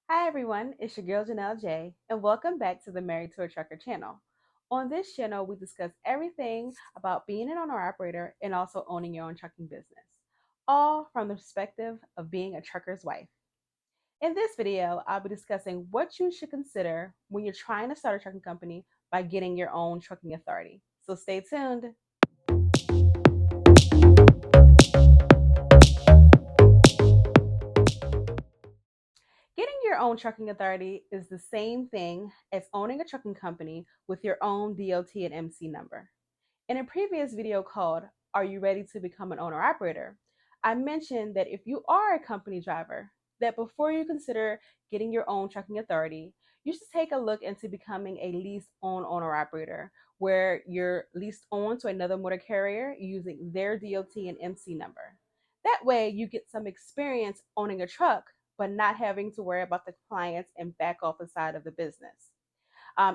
Hi everyone, it's your girl Janelle J, and welcome back to the Married to a Trucker channel. On this channel, we discuss everything about being an owner operator and also owning your own trucking business, all from the perspective of being a trucker's wife. In this video, I'll be discussing what you should consider when you're trying to start a trucking company by getting your own trucking authority. So stay tuned. Getting your own trucking authority is the same thing as owning a trucking company with your own DOT and MC number. In a previous video called Are You Ready to Become an Owner Operator? I mentioned that if you are a company driver, that before you consider getting your own trucking authority, you should take a look into becoming a leased on owner operator, where you're leased on to another motor carrier using their DOT and MC number. That way, you get some experience owning a truck, but not having to worry about the compliance and back office side of the business.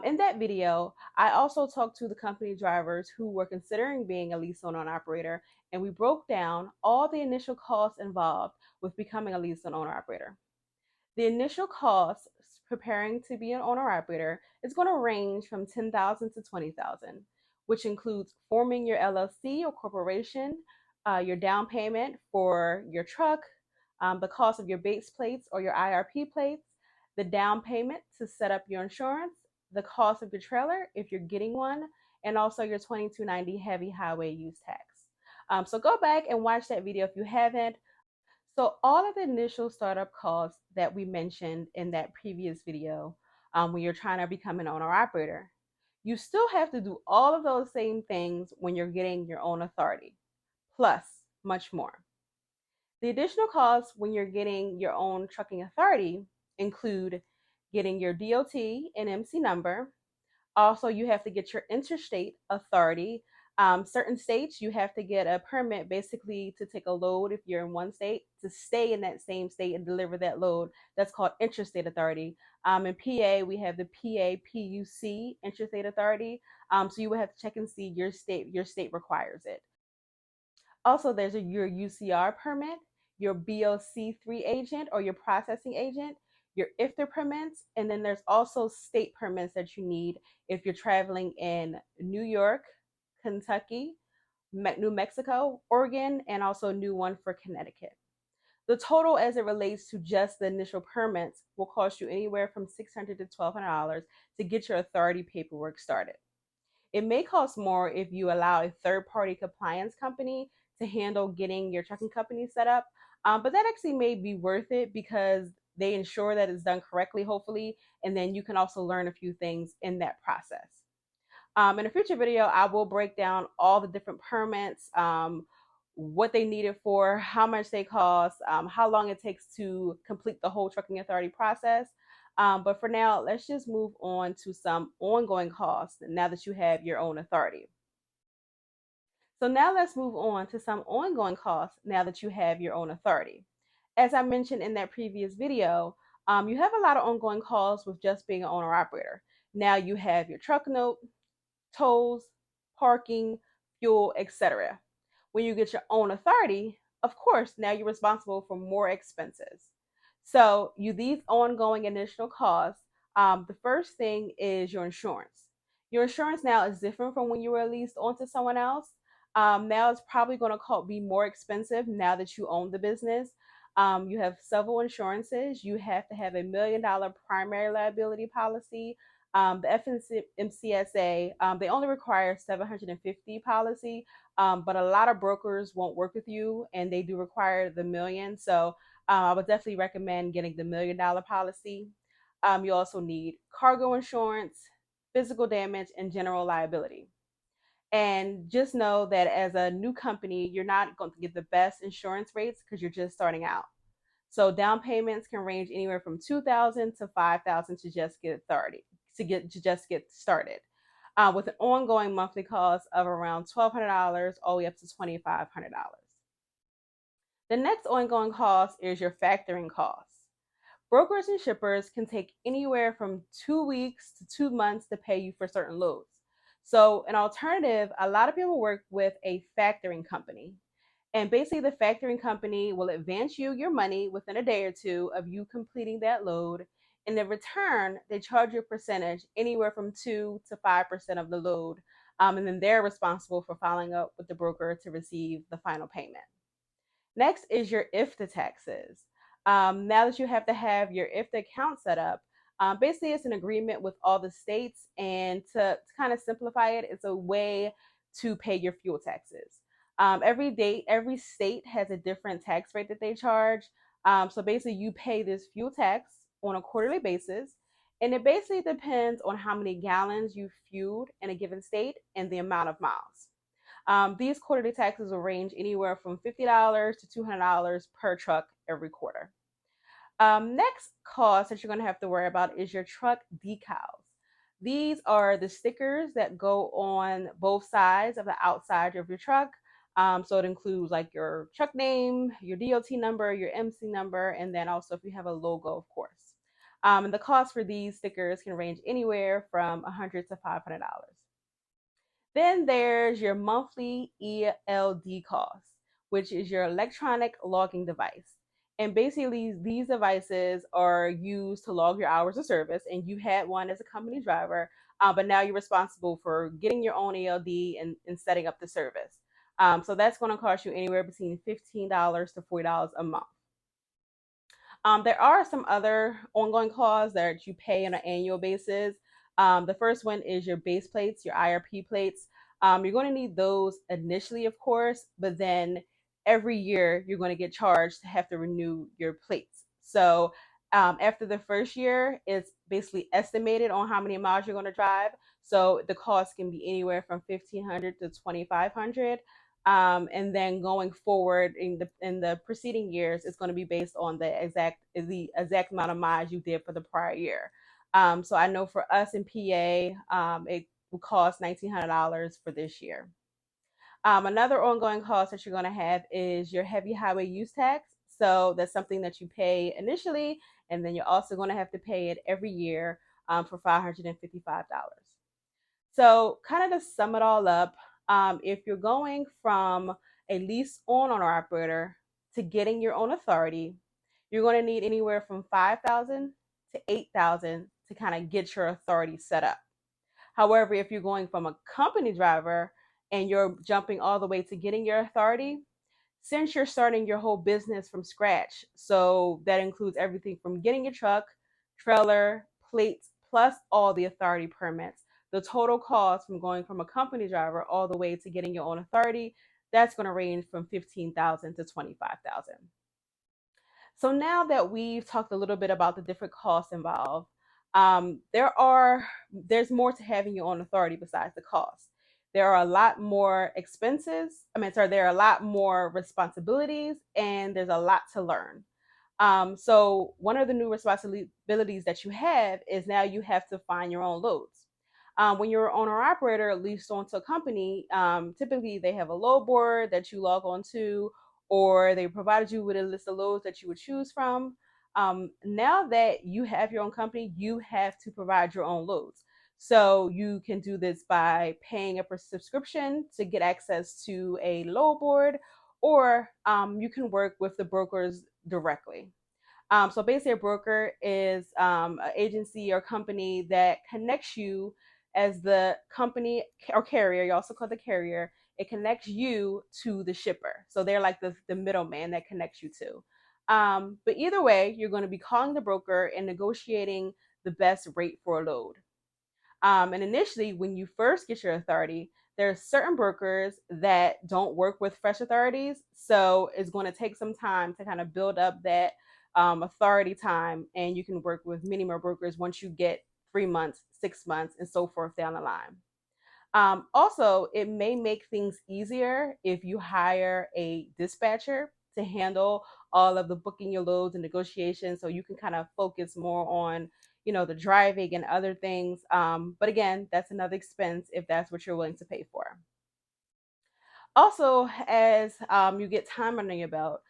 In that video, I also talked to the company drivers who were considering being a lease own operator, and we broke down all the initial costs involved with becoming a lease owner operator. The initial costs preparing to be an owner operator is going to range from $10,000 to $20,000, which includes forming your LLC or corporation, your down payment for your truck, the cost of your base plates or your IRP plates, the down payment to set up your insurance, the cost of your trailer if you're getting one, and also your 2290 heavy highway use tax. So go back and watch that video if you haven't. So all of the initial startup costs that we mentioned in that previous video, when you're trying to become an owner operator, you still have to do all of those same things when you're getting your own authority, plus much more. The additional costs when you're getting your own trucking authority include getting your DOT and MC number. Also, you have to get your interstate authority. Certain states, you have to get a permit basically to take a load if you're in one state to stay in that same state and deliver that load. That's called interstate authority. In PA, we have the PA PUC interstate authority. So you would have to check and see your state. Your state requires it. Also, there's your UCR permit, your BOC3 agent or your processing agent, your IFTA permits, and then there's also state permits that you need if you're traveling in New York, Kentucky, New Mexico, Oregon, and also a new one for Connecticut. The total as it relates to just the initial permits will cost you anywhere from $600 to $1,200 to get your authority paperwork started. It may cost more if you allow a third party compliance company to handle getting your trucking company set up. But that actually may be worth it because they ensure that it's done correctly, hopefully, and then you can also learn a few things in that process. In a future video, I will break down all the different permits, what they need it for, how much they cost, how long it takes to complete the whole trucking authority process. But for now, let's just move on to some ongoing costs now that you have your own authority. So now let's move on to some ongoing costs now that you have your own authority. As I mentioned in that previous video, you have a lot of ongoing costs with just being an owner operator. Now you have your truck note, tolls, parking, fuel, etc. When you get your own authority, of course, now you're responsible for more expenses. So these ongoing additional costs. The first thing is your insurance. Your insurance now is different from when you were leased onto someone else. Now it's probably going to be more expensive now that you own the business. You have several insurances. You have to have $1 million primary liability policy. The FMCSA, they only require 750 policy, but a lot of brokers won't work with you and they do require the million. So I would definitely recommend getting the $1 million policy. You also need cargo insurance, physical damage, and general liability. And just know that as a new company, you're not going to get the best insurance rates because you're just starting out. So down payments can range anywhere from $2,000 to $5,000 to just get authority to just get started, with an ongoing monthly cost of around $1,200 all the way up to $2,500. The next ongoing cost is your factoring costs. Brokers and shippers can take anywhere from 2 weeks to 2 months to pay you for certain loads. So, an alternative, a lot of people work with a factoring company. And basically, the factoring company will advance you your money within a day or two of you completing that load. And in return, they charge you a percentage anywhere from 2 to 5% of the load. And then they're responsible for following up with the broker to receive the final payment. Next is your IFTA taxes. Now that you have to have your IFTA account set up, basically it's an agreement with all the states, and to kind of simplify it, it's a way to pay your fuel taxes. Every state has a different tax rate that they charge. So basically, you pay this fuel tax on a quarterly basis, and it basically depends on how many gallons you fueled in a given state and the amount of miles. These quarterly taxes will range anywhere from $50 to $200 per truck every quarter. Next cost that you're going to have to worry about is your truck decals. These are the stickers that go on both sides of the outside of your truck. So it includes like your truck name, your DOT number, your MC number, and then also if you have a logo, of course. And the cost for these stickers can range anywhere from $100 to $500. Then there's your monthly ELD cost, which is your electronic logging device. And basically, these devices are used to log your hours of service, and you had one as a company driver, but now you're responsible for getting your own ELD and setting up the service. So that's going to cost you anywhere between $15 to $40 a month. There are some other ongoing costs that you pay on an annual basis. The first one is your base plates, your IRP plates. You're going to need those initially, of course, but then every year you're going to get charged to have to renew your plates. So after the first year, it's basically estimated on how many miles you're going to drive. So the cost can be anywhere from 1,500 to 2,500. And then going forward in the preceding years, it's going to be based on the exact amount of miles you did for the prior year. So I know for us in PA, it will cost $1,900 for this year. Another ongoing cost that you're going to have is your heavy highway use tax. So that's something that you pay initially, and then you're also going to have to pay it every year for $555. So, kind of to sum it all up, if you're going from a lease owner operator to getting your own authority, you're going to need anywhere from 5,000 to 8,000 to kind of get your authority set up. However, if you're going from a company driver and you're jumping all the way to getting your authority, since you're starting your whole business from scratch, so that includes everything from getting your truck, trailer, plates, plus all the authority permits, the total cost from going from a company driver all the way to getting your own authority, that's going to range from 15,000 to 25,000. So now that we've talked a little bit about the different costs involved, there's more to having your own authority besides the cost. There are a lot more expenses. There are a lot more responsibilities, and there's a lot to learn. So one of the new responsibilities that you have is now you have to find your own loads. When you're an owner operator leased onto a company, typically they have a load board that you log on to, or they provided you with a list of loads that you would choose from. Now that you have your own company, you have to provide your own loads. So you can do this by paying a subscription to get access to a load board, or you can work with the brokers directly. So basically, a broker is an agency or company that connects you as the company or carrier. You also call the carrier. It connects you to the shipper. So they're like the middleman that connects you to. But either way, you're going to be calling the broker and negotiating the best rate for a load. And initially, when you first get your authority, there are certain brokers that don't work with fresh authorities. So it's going to take some time to kind of build up that authority time. And you can work with many more brokers once you get 3 months, 6 months, and so forth down the line. Also, it may make things easier if you hire a dispatcher to handle all of the booking your loads and negotiations, so you can kind of focus more on the driving and other things. But again, that's another expense if that's what you're willing to pay for. Also, as you get time under your belt,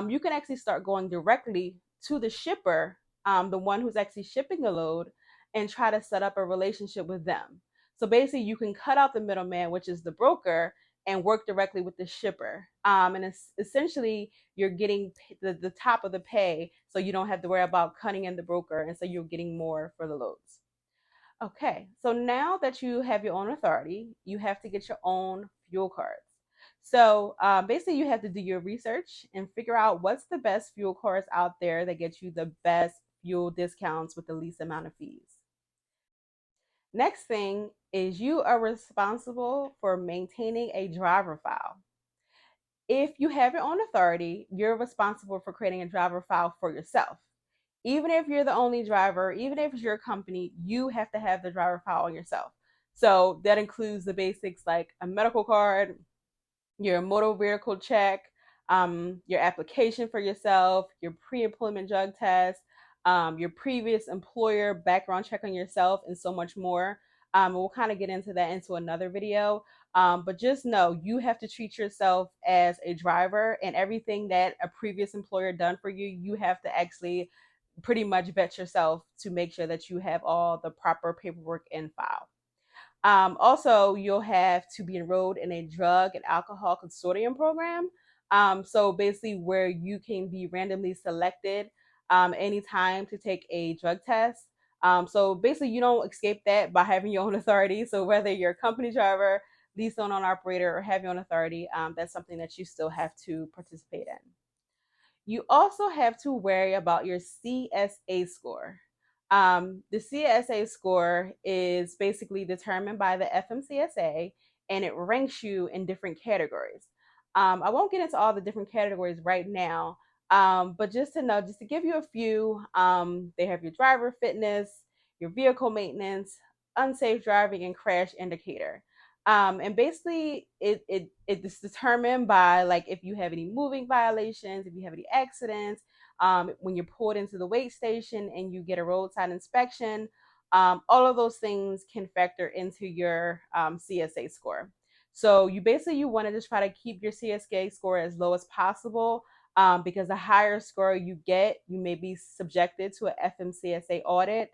you can actually start going directly to the shipper, the one who's actually shipping the load, and try to set up a relationship with them. So basically, you can cut out the middleman, which is the broker, and work directly with the shipper. And it's essentially you're getting the top of the pay, so you don't have to worry about cutting in the broker, and so you're getting more for the loads. Okay, so now that you have your own authority, you have to get your own fuel cards. So basically, you have to do your research and figure out what's the best fuel cards out there that get you the best fuel discounts with the least amount of fees. Next thing is you are responsible for maintaining a driver file. If you have your own authority, you're responsible for creating a driver file for yourself. Even if you're the only driver, even if it's your company, you have to have the driver file on yourself. So that includes the basics like a medical card, your motor vehicle check, your application for yourself, your pre-employment drug test, your previous employer background check on yourself, and so much more. We'll kind of get into that into another video. But just know you have to treat yourself as a driver, and everything that a previous employer done for you, you have to actually pretty much vet yourself to make sure that you have all the proper paperwork in file. Also, you'll have to be enrolled in a drug and alcohol consortium program. So basically, where you can be randomly selected anytime to take a drug test. So basically, you don't escape that by having your own authority. So whether you're a company driver, lease owner operator, or have your own authority, that's something that you still have to participate in. You also have to worry about your CSA score. The CSA score is basically determined by the FMCSA, and it ranks you in different categories. I won't get into all the different categories right now, but just to know, just to give you a few, they have your driver fitness, your vehicle maintenance, unsafe driving, and crash indicator. And basically it is determined by like if you have any moving violations, if you have any accidents, when you're pulled into the wait station and you get a roadside inspection. All of those things can factor into your CSA score. So you want to just try to keep your CSA score as low as possible, because the higher score you get, you may be subjected to a FMCSA audit,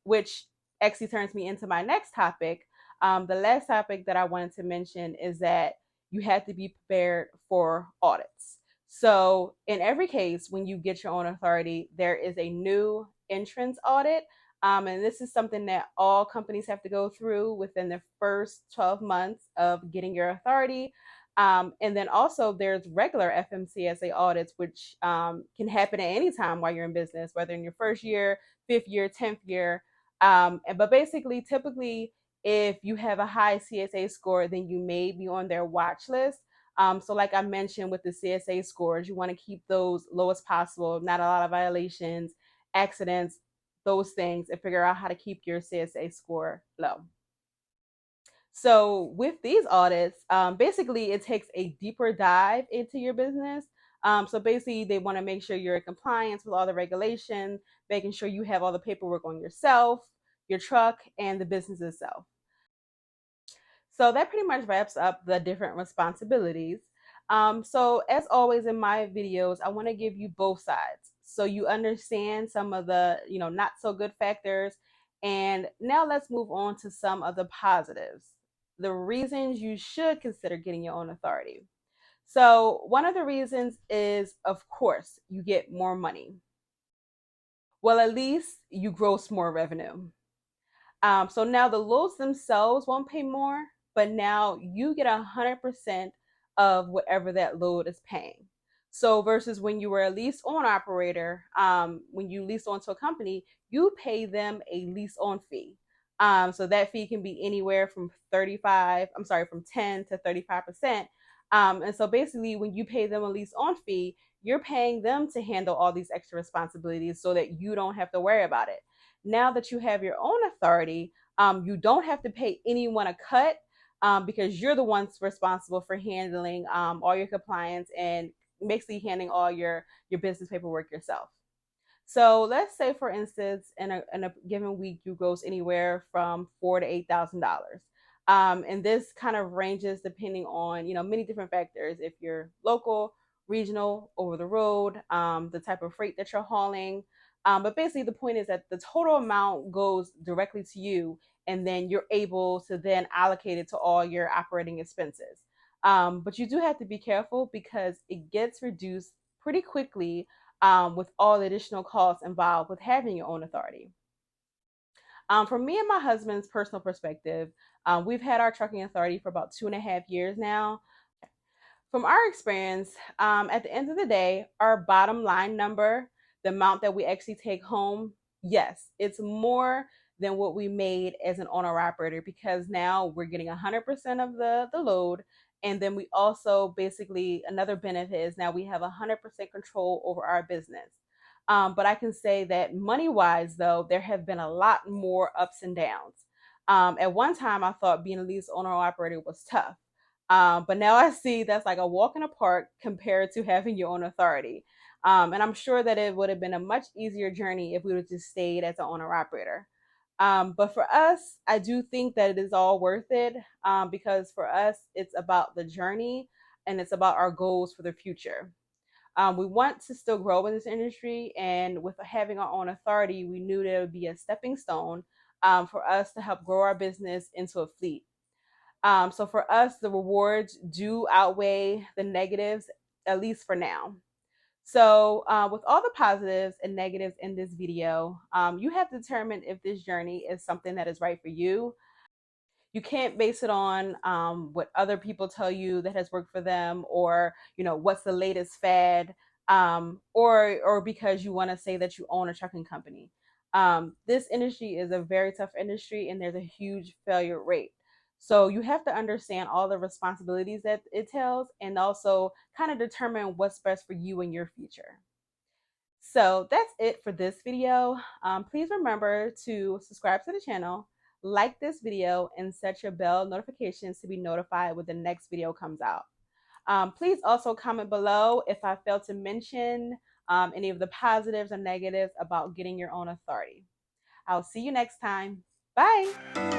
which actually turns me into my next topic. The last topic that I wanted to mention is that you have to be prepared for audits. So, in every case, when you get your own authority, there is a new entrance audit. And this is something that all companies have to go through within the first 12 months of getting your authority. And then also, there's regular FMCSA audits, which can happen at any time while you're in business, whether in your first year, fifth year, 10th year. But basically, typically, if you have a high CSA score, then you may be on their watch list. So like I mentioned with the CSA scores, you want to keep those low as possible, not a lot of violations, accidents, those things, and figure out how to keep your CSA score low. So with these audits, basically it takes a deeper dive into your business. So basically they want to make sure you're in compliance with all the regulations, making sure you have all the paperwork on yourself, your truck, and the business itself. So that pretty much wraps up the different responsibilities. So as always in my videos, I want to give you both sides so you understand some of the not so good factors. And now let's move on to some of the positives, the reasons you should consider getting your own authority. So one of the reasons is, of course, you get more money. Well, at least you gross more revenue. So now the loads themselves won't pay more, but now you get 100% of whatever that load is paying. So versus when you were a lease on operator, when you lease onto a company, you pay them a lease on fee. So that fee can be anywhere from 10 to 35%. And so basically, when you pay them a lease on fee, you're paying them to handle all these extra responsibilities so that you don't have to worry about it. Now that you have your own authority, you don't have to pay anyone a cut, because you're the ones responsible for handling all your compliance and basically handling all your business paperwork yourself. So let's say, for instance, in a given week, you gross anywhere from $4,000 to $8,000. And this kind of ranges depending on many different factors. If you're local, regional, over the road, the type of freight that you're hauling, But basically, the point is that the total amount goes directly to you, and then you're able to then allocate it to all your operating expenses. But you do have to be careful because it gets reduced pretty quickly with all the additional costs involved with having your own authority. From me and my husband's personal perspective, we've had our trucking authority for about 2.5 years now. From our experience, at the end of the day, our bottom line number, the amount that we actually take home, yes, it's more than what we made as an owner operator because now we're getting 100% of the load. And then we also basically, another benefit is now we have 100% control over our business. But I can say that money wise, though, there have been a lot more ups and downs. At one time, I thought being a lease owner operator was tough. But now I see that's like a walk in the park compared to having your own authority. And I'm sure that it would have been a much easier journey if we would have just stayed as an owner operator. But for us, I do think that it is all worth it because for us, it's about the journey and it's about our goals for the future. We want to still grow in this industry, and with having our own authority, we knew that it would be a stepping stone for us to help grow our business into a fleet. So for us, the rewards do outweigh the negatives, at least for now. So with all the positives and negatives in this video, you have to determine if this journey is something that is right for you. You can't base it on what other people tell you that has worked for them, or what's the latest fad, or because you want to say that you own a trucking company. This industry is a very tough industry, and there's a huge failure rate. So you have to understand all the responsibilities that it tells, and also kind of determine what's best for you in your future. So that's it for this video. Please remember to subscribe to the channel, like this video, and set your bell notifications to be notified when the next video comes out. Please also comment below if I failed to mention any of the positives or negatives about getting your own authority. I'll see you next time. Bye.